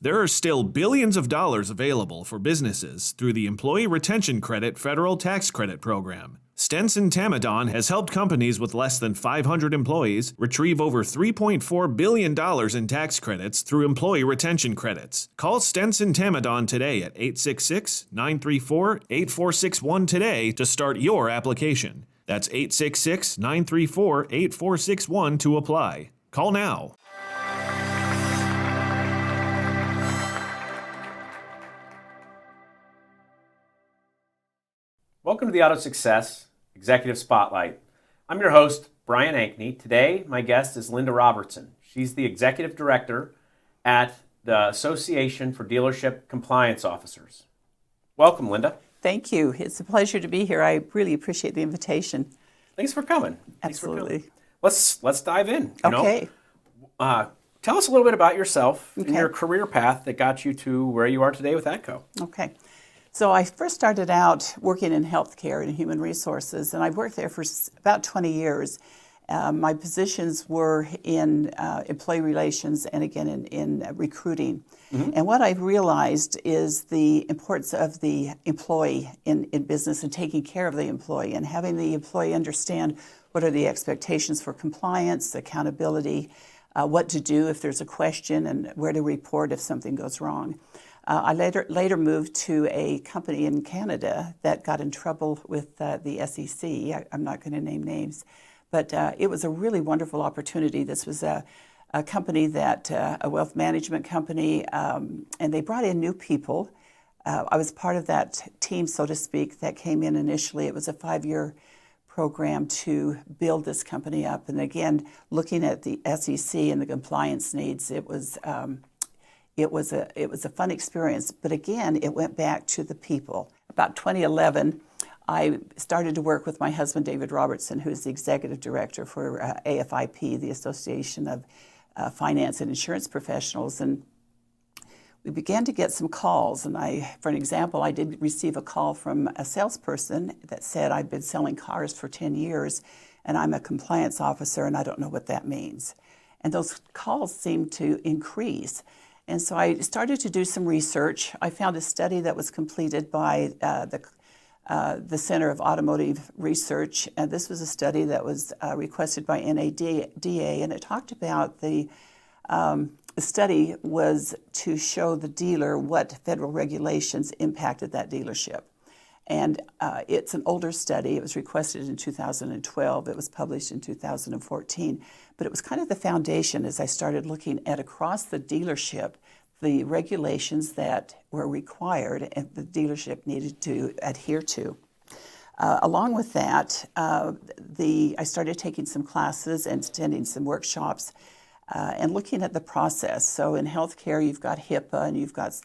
There are still billions of dollars available for businesses through the Employee Retention Credit Federal Tax Credit Program. Stenson Tamadon has helped companies with less than 500 employees retrieve over $3.4 billion in tax credits through employee retention credits. Call Stenson Tamadon today at 866-934-8461 today to start your application. That's 866-934-8461 to apply. Call now. Welcome to the AutoSuccess Executive Spotlight. I'm your host, Brian Ankney. Today, my guest is Linda Robertson. She's the Executive Director at the Association for Dealership Compliance Officers. Welcome, Linda. Thank you. It's a pleasure to be here. I really appreciate the invitation. Thanks for coming. Absolutely. Let's dive in. Okay. Tell us a little bit about yourself and your career path that got you to where you are today with ADCO. Okay. So I first started out working in healthcare and human resources, and I worked there for about 20 years. My positions were in employee relations and again in recruiting. Mm-hmm. And what I've realized is the importance of the employee in business and taking care of the employee and having the employee understand what are the expectations for compliance, accountability, what to do if there's a question, and where to report if something goes wrong. I later moved to a company in Canada that got in trouble with the SEC. I'm not going to name names, but it was a really wonderful opportunity. This was a company a wealth management company, and they brought in new people. I was part of that team, so to speak, that came in initially. It was a 5-year program to build this company up. And again, looking at the SEC and the compliance needs, it was a fun experience, but again, it went back to the people. About 2011, I started to work with my husband, David Robertson, who's the executive director for AFIP, the Association of Finance and Insurance Professionals, and we began to get some calls. And for an example, I did receive a call from a salesperson that said, I've been selling cars for 10 years, and I'm a compliance officer, and I don't know what that means. And those calls seemed to increase. And so I started to do some research. I found a study that was completed by the Center of Automotive Research, and this was a study that was requested by NADA, and it talked about the study was to show the dealer what federal regulations impacted that dealership. And it's an older study. It was requested in 2012. It was published in 2014. But it was kind of the foundation as I started looking at across the dealership, the regulations that were required and the dealership needed to adhere to. Along with that, I started taking some classes and attending some workshops and looking at the process. So in healthcare, you've got HIPAA and you've got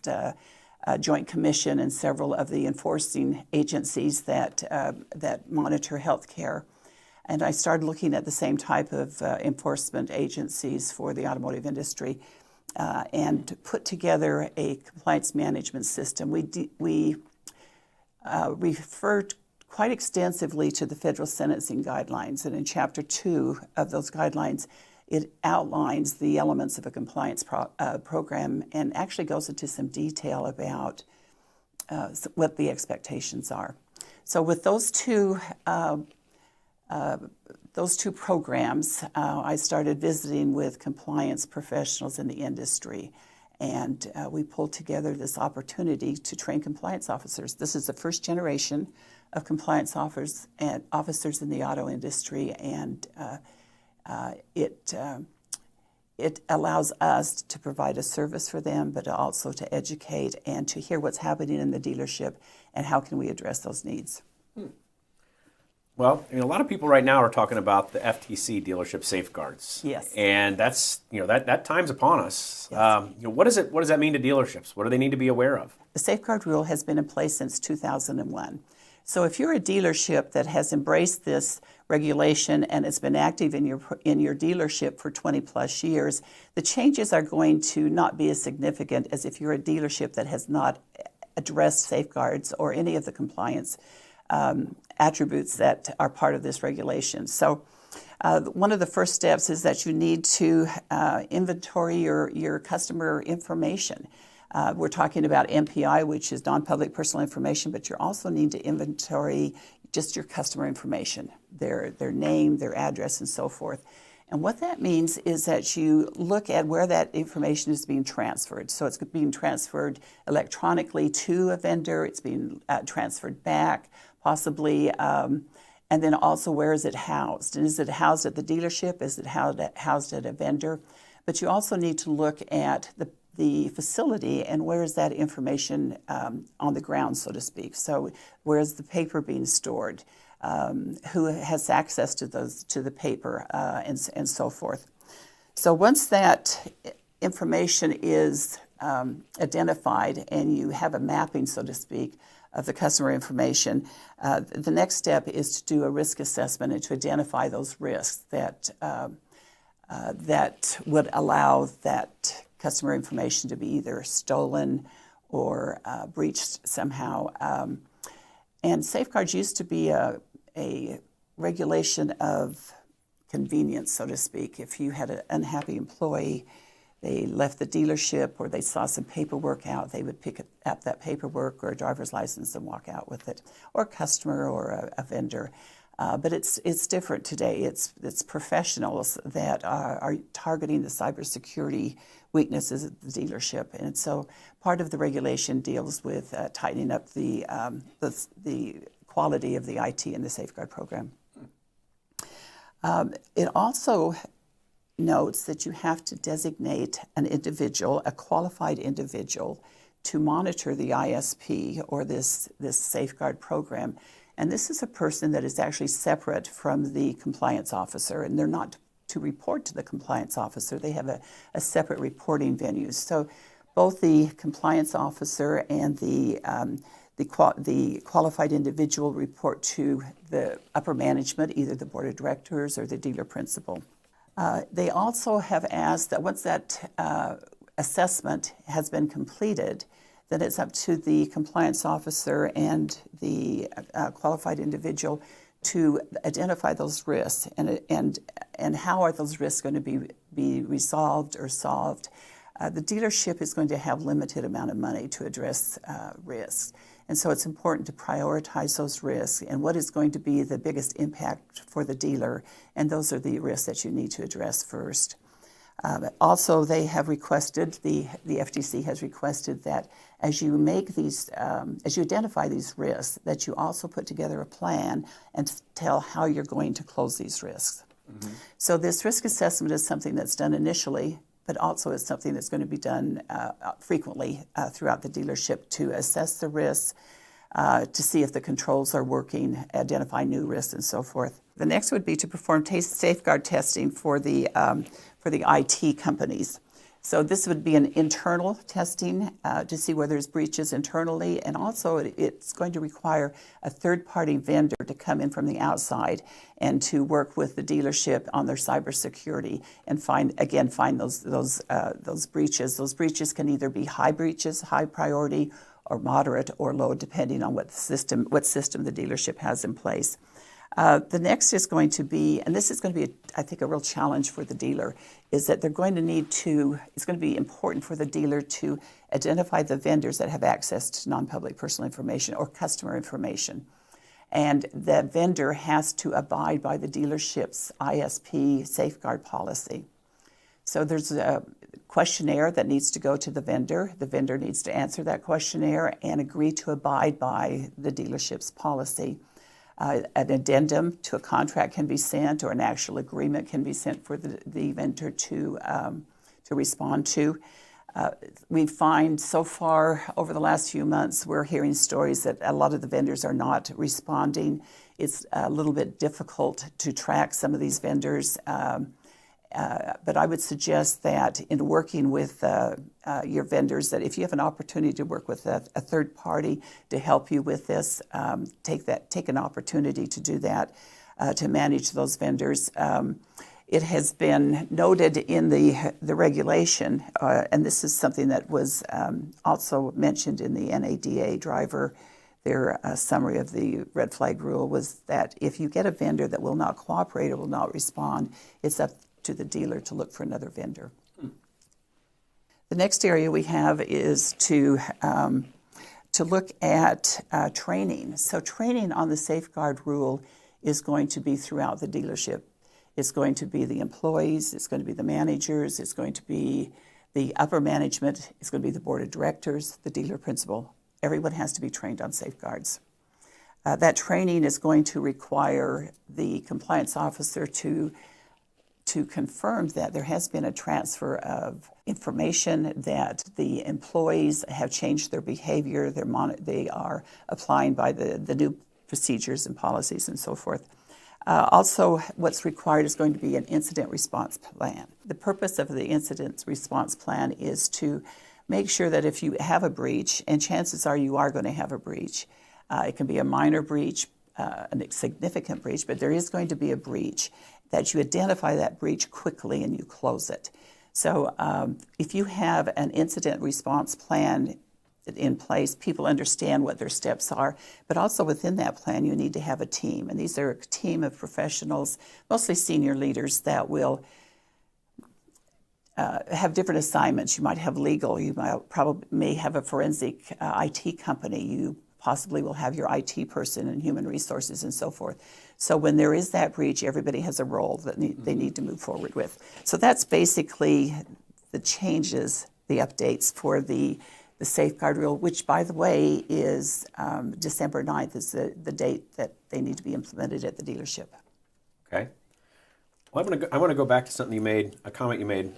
Joint Commission and several of the enforcing agencies that monitor healthcare. And I started looking at the same type of enforcement agencies for the automotive industry and put together a compliance management system. We referred quite extensively to the federal sentencing guidelines, and in Chapter 2 of those guidelines, it outlines the elements of a compliance program and actually goes into some detail about what the expectations are. So with those two programs, I started visiting with compliance professionals in the industry, and we pulled together this opportunity to train compliance officers. This is the first generation of compliance officers in the auto industry, and it allows us to provide a service for them, but also to educate and to hear what's happening in the dealership and how can we address those needs. Well, a lot of people right now are talking about the FTC dealership safeguards. Yes. And that's, that time's upon us. Yes. What does that mean to dealerships? What do they need to be aware of? The safeguard rule has been in place since 2001. So if you're a dealership that has embraced this regulation and it's been active in your dealership for 20 plus years, the changes are going to not be as significant as if you're a dealership that has not addressed safeguards or any of the compliance attributes that are part of this regulation. So One of the first steps is that you need to inventory your customer information. We're talking about MPI, which is non-public personal information, but you also need to inventory just your customer information, their name, their address, and so forth. And what that means is that you look at where that information is being transferred. So it's being transferred electronically to a vendor, it's being transferred back, possibly, and then also where is it housed? And is it housed at the dealership? Is it housed at a vendor? But you also need to look at the facility and where is that information on the ground, so to speak. So where is the paper being stored? Who has access to the paper, and so forth. So once that information is identified and you have a mapping, so to speak, of the customer information, the next step is to do a risk assessment and to identify those risks that would allow that customer information to be either stolen or breached somehow. And safeguards used to be a regulation of convenience, so to speak. If you had an unhappy employee, they left the dealership or they saw some paperwork out, they would pick up that paperwork or a driver's license and walk out with it, or a customer or a vendor. But it's different today. It's professionals that are targeting the cybersecurity weaknesses at the dealership, and so part of the regulation deals with tightening up the quality of the IT in the safeguard program. It also notes that you have to designate an individual, a qualified individual, to monitor the ISP or this safeguard program. And this is a person that is actually separate from the compliance officer, and they're not to report to the compliance officer. They have a separate reporting venue. So both the compliance officer and the qualified individual report to the upper management, either the board of directors or the dealer principal. They also have asked that once that assessment has been completed, then it's up to the compliance officer and the qualified individual to identify those risks and how are those risks going to be resolved or solved. The dealership is going to have limited amount of money to address risks. And so it's important to prioritize those risks and what is going to be the biggest impact for the dealer, and those are the risks that you need to address first. Also, they have requested, the FTC has requested that as you make these, as you identify these risks, that you also put together a plan and tell how you're going to close these risks. Mm-hmm. So this risk assessment is something that's done initially, but also is something that's going to be done frequently throughout the dealership to assess the risks, to see if the controls are working, identify new risks, and so forth. The next would be to perform safeguard testing for the IT companies. So this would be an internal testing to see whether there's breaches internally, and also it's going to require a third-party vendor to come in from the outside and to work with the dealership on their cybersecurity and find those breaches. Those breaches can either be high breaches, high priority, or moderate or low, depending on what system the dealership has in place. The next is going to be, and this is going to be, I think, a real challenge for the dealer, is that they're going to need to, it's going to be important for the dealer to identify the vendors that have access to non-public personal information or customer information. And the vendor has to abide by the dealership's ISP safeguard policy. So there's a questionnaire that needs to go to the vendor. The vendor needs to answer that questionnaire and agree to abide by the dealership's policy. An addendum to a contract can be sent, or an actual agreement can be sent for the vendor to respond to. We find so far over the last few months, we're hearing stories that a lot of the vendors are not responding. It's a little bit difficult to track some of these vendors. But I would suggest that in working with your vendors, that if you have an opportunity to work with a third party to help you with this, take an opportunity to do that, to manage those vendors. It has been noted in the regulation, and this is something that was also mentioned in the NADA driver their summary of the red flag rule was that if you get a vendor that will not cooperate or will not respond, it's up to the dealer to look for another vendor. The next area we have is to look at training. So training on the safeguard rule is going to be throughout the dealership. It's going to be the employees, it's going to be the managers, it's going to be the upper management, it's going to be the board of directors, the dealer principal. Everyone has to be trained on safeguards. That training is going to require the compliance officer to confirm that there has been a transfer of information, that the employees have changed their behavior, they are applying by the new procedures and policies and so forth. Also, what's required is going to be an incident response plan. The purpose of the incident response plan is to make sure that if you have a breach, and chances are you are going to have a breach, it can be a minor breach, a significant breach, but there is going to be a breach, that you identify that breach quickly and you close it. So if you have an incident response plan in place, people understand what their steps are, but also within that plan you need to have a team. And these are a team of professionals, mostly senior leaders, that will have different assignments. You might have legal, you may have a forensic IT company, you possibly will have your IT person and human resources and so forth. So when there is that breach, everybody has a role that they need to move forward with. So that's basically the changes, the updates for the safeguard rule, which, by the way, is December 9th is the date that they need to be implemented at the dealership. Okay. Well, I want to go back to something you made, a comment you made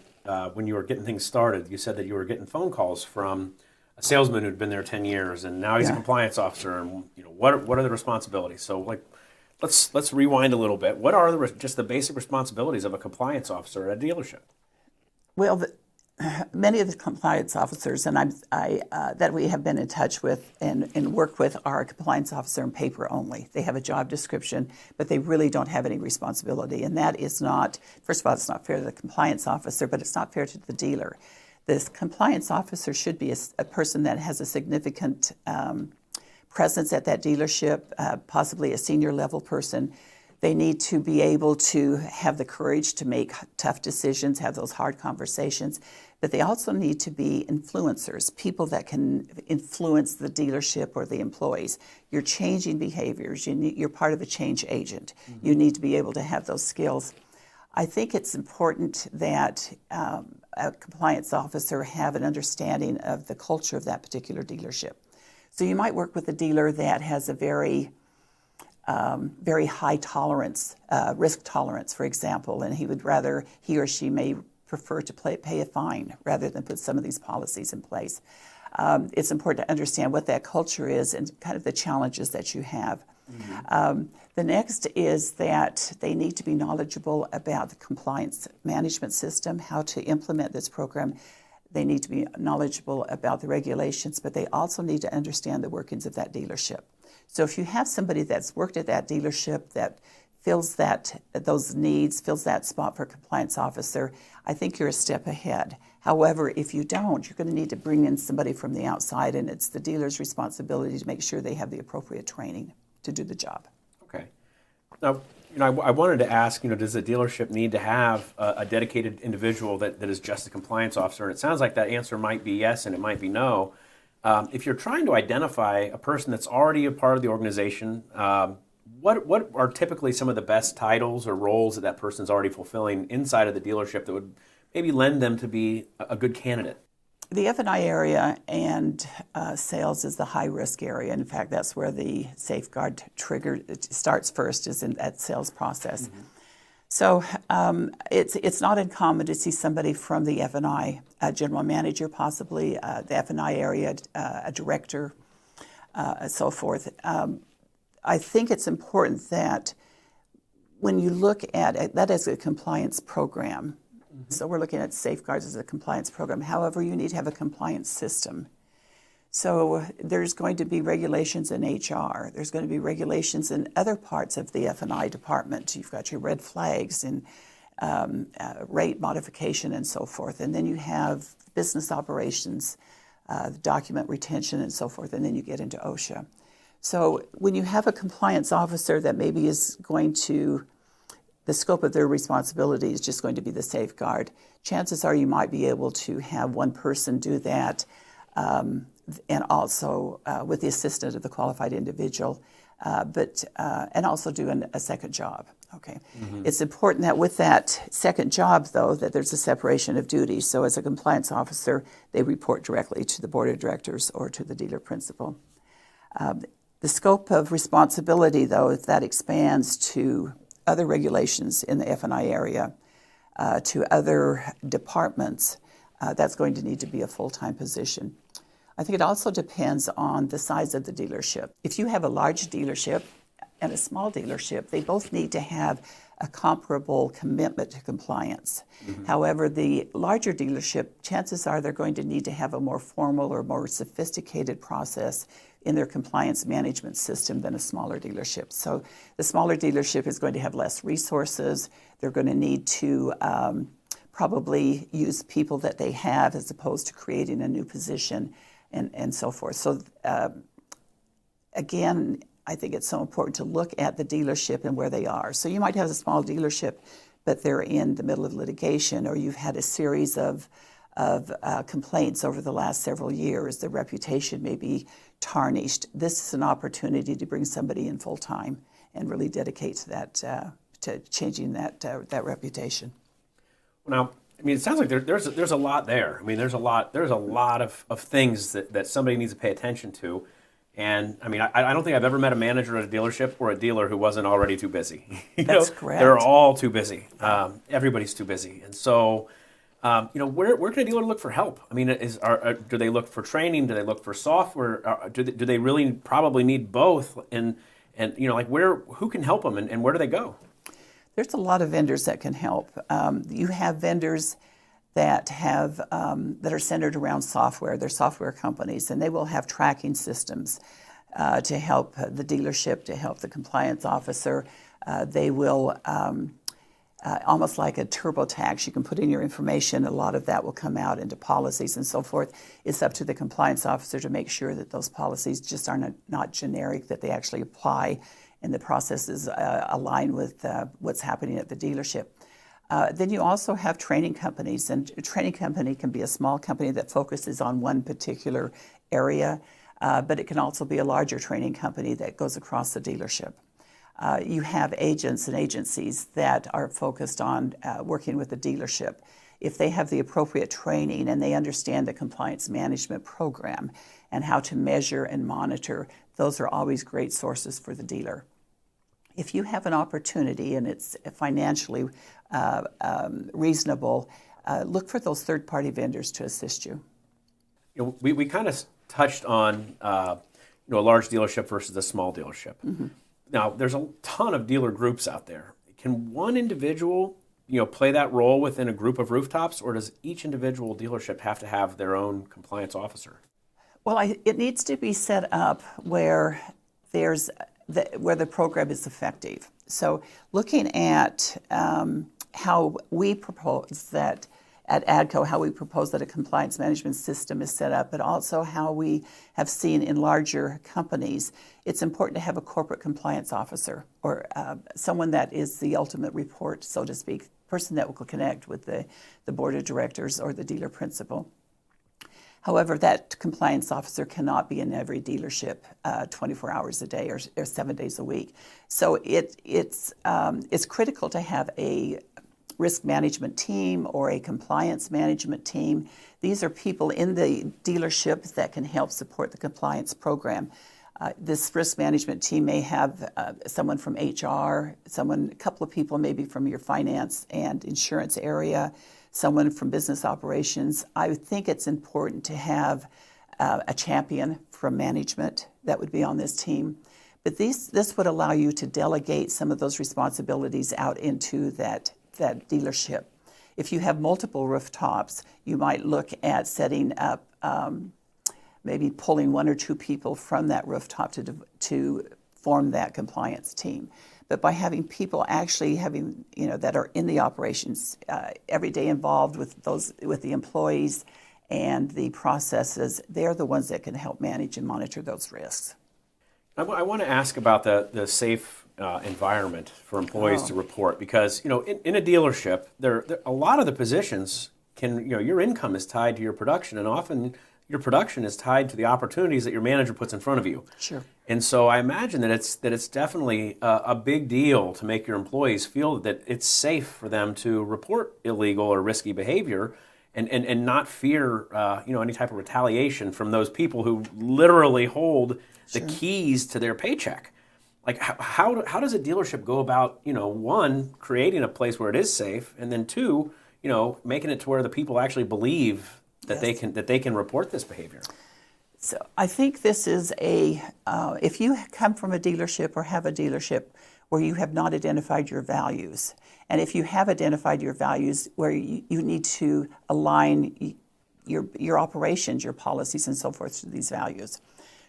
when you were getting things started. You said that you were getting phone calls from a salesman who'd been there 10 years, and now he's a compliance officer. And what are the responsibilities? So, let's rewind a little bit. What are just the basic responsibilities of a compliance officer at a dealership? Well, many of the compliance officers that we have been in touch with and work with are a compliance officer on paper only. They have a job description, but they really don't have any responsibility. And that is not, first of all, it's not fair to the compliance officer, but it's not fair to the dealer. This compliance officer should be a person that has a significant presence at that dealership, possibly a senior level person. They need to be able to have the courage to make tough decisions, have those hard conversations, but they also need to be influencers, people that can influence the dealership or the employees. You're changing behaviors. You're part of a change agent. Mm-hmm. You need to be able to have those skills. I think it's important that a compliance officer have an understanding of the culture of that particular dealership. So you might work with a dealer that has a very high tolerance, risk tolerance, for example, and he or she may prefer to pay a fine rather than put some of these policies in place. It's important to understand what that culture is and kind of the challenges that you have. Mm-hmm. The next is that they need to be knowledgeable about the compliance management system, how to implement this program. They need to be knowledgeable about the regulations, but they also need to understand the workings of that dealership. So if you have somebody that's worked at that dealership that fills those needs, fills that spot for a compliance officer, I think you're a step ahead. However, if you don't, you're going to need to bring in somebody from the outside, and it's the dealer's responsibility to make sure they have the appropriate training to do the job. Okay. Now, I wanted to ask, does the dealership need to have a dedicated individual that is just a compliance officer? And it sounds like that answer might be yes and it might be no. If you're trying to identify a person that's already a part of the organization, what are typically some of the best titles or roles that person's already fulfilling inside of the dealership that would maybe lend them to be a good candidate? The F&I area and sales is the high-risk area. In fact, that's where the safeguard trigger starts first, is in that sales process. Mm-hmm. So it's not uncommon to see somebody from the F&I, a general manager possibly, the F&I area, a director, so forth. I think it's important that when you look at that as a compliance program, mm-hmm. So we're looking at safeguards as a compliance program. However, you need to have a compliance system. So there's going to be regulations in HR. There's going to be regulations in other parts of the F&I department. You've got your red flags and rate modification and so forth. And then you have business operations, document retention and so forth. And then you get into OSHA. So when you have a compliance officer that maybe is going to, the scope of their responsibility is just going to be the safeguard, chances are you might be able to have one person do that, and also with the assistance of the qualified individual, and also do a second job. Okay. Mm-hmm. It's important that with that second job, though, that there's a separation of duties. So as a compliance officer, they report directly to the board of directors or to the dealer principal. The scope of responsibility, though, if that expands to other regulations in the F&I area, to other departments, that's going to need to be a full-time position. I think it also depends on the size of the dealership. If you have a large dealership and a small dealership, they both need to have a comparable commitment to compliance. Mm-hmm. However, the larger dealership, chances are they're going to need to have a more formal or more sophisticated process in their compliance management system than a smaller dealership. So the smaller dealership is going to have less resources. They're going to need to probably use people that they have as opposed to creating a new position and so forth. So again, I think it's so important to look at the dealership and where they are. So you might have a small dealership, but they're in the middle of litigation, or you've had a series of complaints over the last several years. Their reputation may be tarnished. This is an opportunity to bring somebody in full time and really dedicate to that, to changing that reputation. Well, now, I mean, it sounds like there's a lot there. I mean, there's a lot of things that somebody needs to pay attention to. And I mean, I don't think I've ever met a manager at a dealership or a dealer who wasn't already too busy. That's correct. They're all too busy. Everybody's too busy, and so where can a dealer look for help? I mean, do they look for training? Do they look for software? Do they really probably need both? And who can help them, and where do they go? There's a lot of vendors that can help. You have vendors that have that are centered around software. They're software companies, and they will have tracking systems to help the dealership, to help the compliance officer. They will almost like a TurboTax. You can put in your information. A lot of that will come out into policies and so forth. It's up to the compliance officer to make sure that those policies just are not generic, that they actually apply, and the processes align with what's happening at the dealership. Then you also have training companies, and a training company can be a small company that focuses on one particular area, but it can also be a larger training company that goes across the dealership. You have agents and agencies that are focused on working with the dealership. If they have the appropriate training and they understand the compliance management program and how to measure and monitor, those are always great sources for the dealer. If you have an opportunity and it's financially reasonable, look for those third-party vendors to assist you. We kind of touched on a large dealership versus a small dealership. Mm-hmm. Now, there's a ton of dealer groups out there. Can one individual, play that role within a group of rooftops, or does each individual dealership have to have their own compliance officer? Well, it needs to be set up where where the program is effective. So looking at how we propose that at ADCO, how we propose that a compliance management system is set up, but also how we have seen in larger companies, it's important to have a corporate compliance officer or someone that is the ultimate report, so to speak, person that will connect with the board of directors or the dealer principal. However, that compliance officer cannot be in every dealership 24 hours a day or 7 days a week. So it's critical to have a risk management team or a compliance management team. These are people in the dealership that can help support the compliance program. This risk management team may have someone from HR, a couple of people maybe from your finance and insurance area, someone from business operations. I think it's important to have a champion from management that would be on this team. But this would allow you to delegate some of those responsibilities out into that dealership. If you have multiple rooftops, you might look at setting up, maybe pulling one or two people from that rooftop to form that compliance team. But by having people actually that are in the operations every day involved with the employees and the processes, they're the ones that can help manage and monitor those risks. I want to ask about the safe environment for employees to report, because in a dealership, there a lot of the positions can, your income is tied to your production, and often your production is tied to the opportunities that your manager puts in front of you. Sure. And so I imagine that it's definitely a big deal to make your employees feel that it's safe for them to report illegal or risky behavior, and not fear any type of retaliation from those people who literally hold the keys to their paycheck. Like how does a dealership go about, one, creating a place where it is safe, and then two, making it to where the people actually believe that they can report this behavior? So I think this is if you come from a dealership or have a dealership where you have not identified your values, and if you have identified your values where you need to align your operations, your policies, and so forth to these values.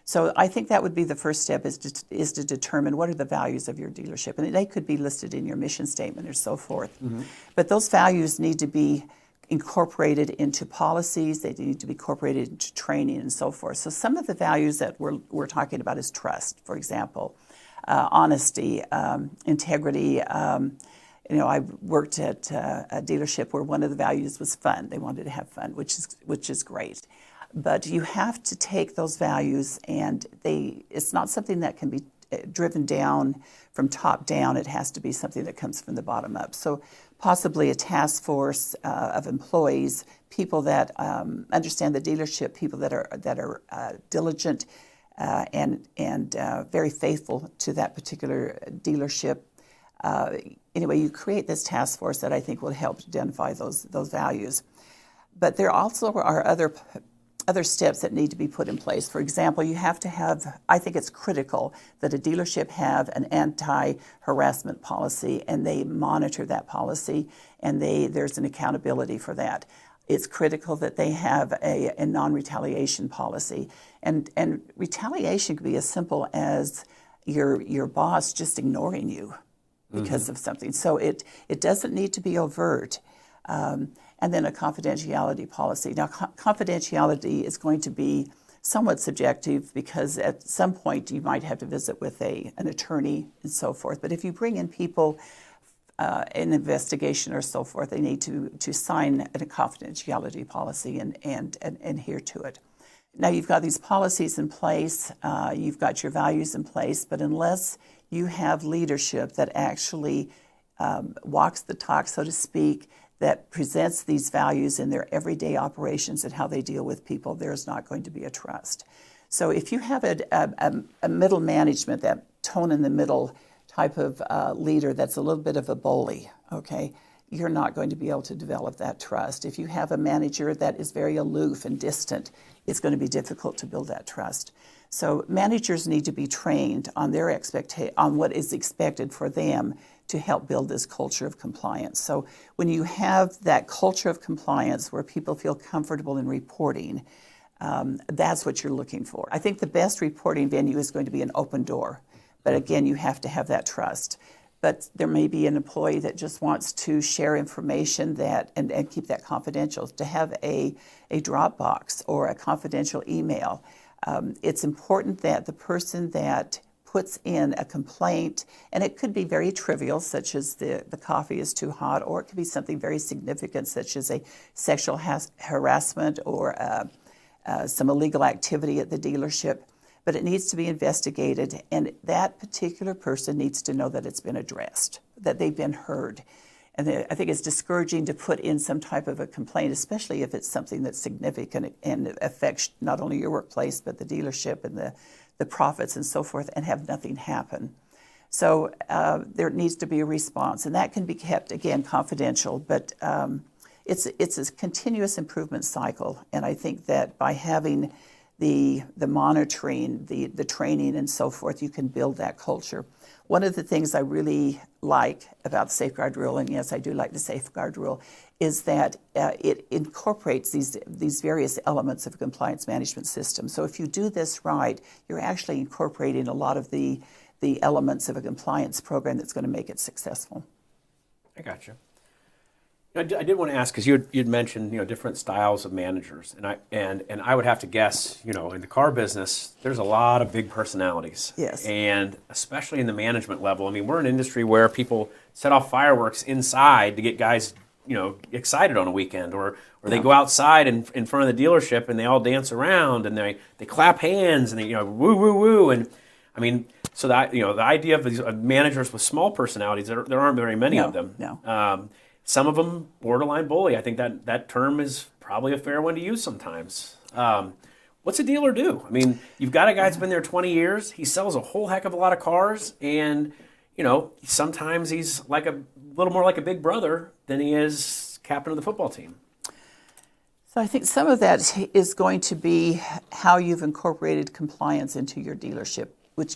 So I think that would be the first step, is to determine what are the values of your dealership. And they could be listed in your mission statement or so forth. Mm-hmm. But those values need to be incorporated into policies, they need to be incorporated into training and so forth. So some of the values that we're talking about is trust, for example, honesty, integrity. I worked at a dealership where one of the values was fun. They wanted to have fun, which is great. But you have to take those values, and it's not something that can be driven down from top down. It has to be something that comes from the bottom up. So possibly a task force of employees, people that understand the dealership, people that are diligent and very faithful to that particular dealership. Anyway, you create this task force that I think will help identify those values. But there also are other steps that need to be put in place. For example, you have to have, I think it's critical that a dealership have an anti-harassment policy, and they monitor that policy, and there's an accountability for that. It's critical that they have a non-retaliation policy. And retaliation could be as simple as your boss just ignoring you because of something. So it doesn't need to be overt. And then a confidentiality policy. Now, confidentiality is going to be somewhat subjective, because at some point you might have to visit with an attorney and so forth. But if you bring in people, an investigation or so forth, they need to sign a confidentiality policy and adhere to it. Now, you've got these policies in place, you've got your values in place, but unless you have leadership that actually walks the talk, so to speak, that presents these values in their everyday operations and how they deal with people, there's not going to be a trust. So if you have a middle management, that tone in the middle type of leader that's a little bit of a bully, okay, you're not going to be able to develop that trust. If you have a manager that is very aloof and distant, it's going to be difficult to build that trust. So managers need to be trained on on what is expected for them to help build this culture of compliance. So when you have that culture of compliance where people feel comfortable in reporting, that's what you're looking for. I think the best reporting venue is going to be an open door. But again, you have to have that trust. But there may be an employee that just wants to share information and keep that confidential. To have a Dropbox or a confidential email, it's important that the person that puts in a complaint, and it could be very trivial, such as the coffee is too hot, or it could be something very significant, such as a sexual harassment or some illegal activity at the dealership. But it needs to be investigated, and that particular person needs to know that it's been addressed, that they've been heard. And I think it's discouraging to put in some type of a complaint, especially if it's something that's significant and affects not only your workplace, but the dealership and the profits and so forth, and have nothing happen. So there needs to be a response, and that can be kept, again, confidential, but it's a continuous improvement cycle. And I think that by having the monitoring, the training and so forth, you can build that culture. One of the things I really like about the safeguard rule, and yes, I do like the safeguard rule, is that it incorporates these various elements of a compliance management system. So if you do this right, you're actually incorporating a lot of the elements of a compliance program that's going to make it successful. I gotcha. I did want to ask, because you'd mentioned different styles of managers, and I would have to guess, in the car business there's a lot of big personalities. Yes. And especially in the management level, I mean, we're an industry where people set off fireworks inside to get guys excited on a weekend, or they go outside in front of the dealership and they all dance around and they clap hands and they woo woo woo. And I mean, so that the idea of these managers with small personalities, there aren't very many of them. No. Some of them borderline bully. I think that term is probably a fair one to use sometimes. What's a dealer do? I mean, you've got a guy that's been there 20 years. He sells a whole heck of a lot of cars, and sometimes he's like a little more like a big brother than he is captain of the football team. So I think some of that is going to be how you've incorporated compliance into your dealership,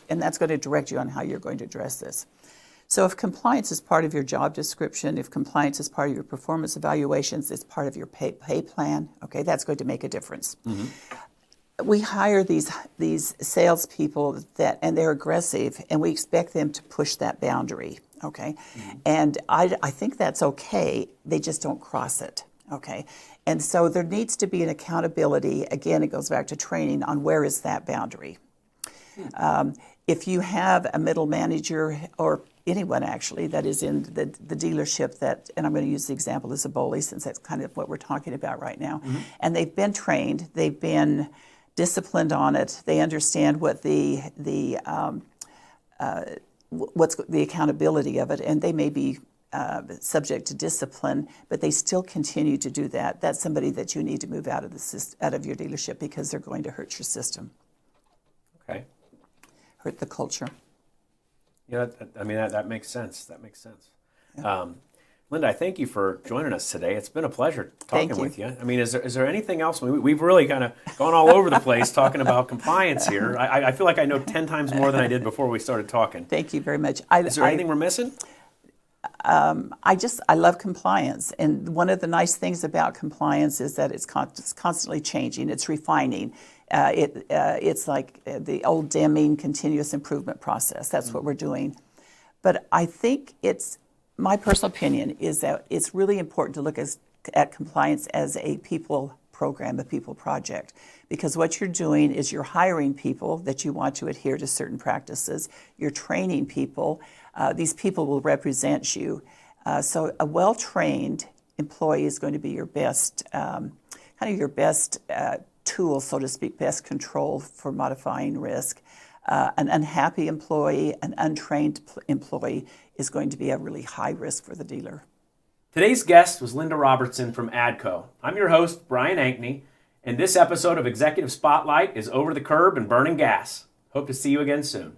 and that's going to direct you on how you're going to address this. So if compliance is part of your job description, if compliance is part of your performance evaluations, it's part of your pay plan, okay, that's going to make a difference. Mm-hmm. We hire these salespeople and they're aggressive, and we expect them to push that boundary, okay? Mm-hmm. And I think that's okay, they just don't cross it, okay? And so there needs to be an accountability, again, it goes back to training on where is that boundary. Mm-hmm. If you have a middle manager or anyone actually that is in the dealership and I'm going to use the example as a bully since that's kind of what we're talking about right now, mm-hmm. and they've been trained, they've been disciplined on it, they understand what what's the accountability of it, and they may be subject to discipline, but they still continue to do that. That's somebody that you need to move out of your dealership because they're going to hurt your system. Okay. Hurt the culture. Yeah, I mean, that makes sense. That makes sense. Yeah. Linda, I thank you for joining us today. It's been a pleasure talking with you. I mean, is there anything else? We've really kind of gone all over the place talking about compliance here. I feel like I know 10 times more than I did before we started talking. Thank you very much. Is there anything we're missing? I love compliance, and one of the nice things about compliance is that it's constantly changing. It's refining. It's like the old Deming continuous improvement process. That's what we're doing. But I think my personal opinion is that it's really important to look at compliance as a people program, a people project, because what you're doing is you're hiring people that you want to adhere to certain practices. You're training people. These people will represent you. So a well-trained employee is going to be your best, tool, so to speak, best control for modifying risk. An unhappy employee, an untrained employee is going to be a really high risk for the dealer. Today's guest was Linda Robertson from ADCO. I'm your host, Brian Ankney, and this episode of Executive Spotlight is over the curb and burning gas. Hope to see you again soon.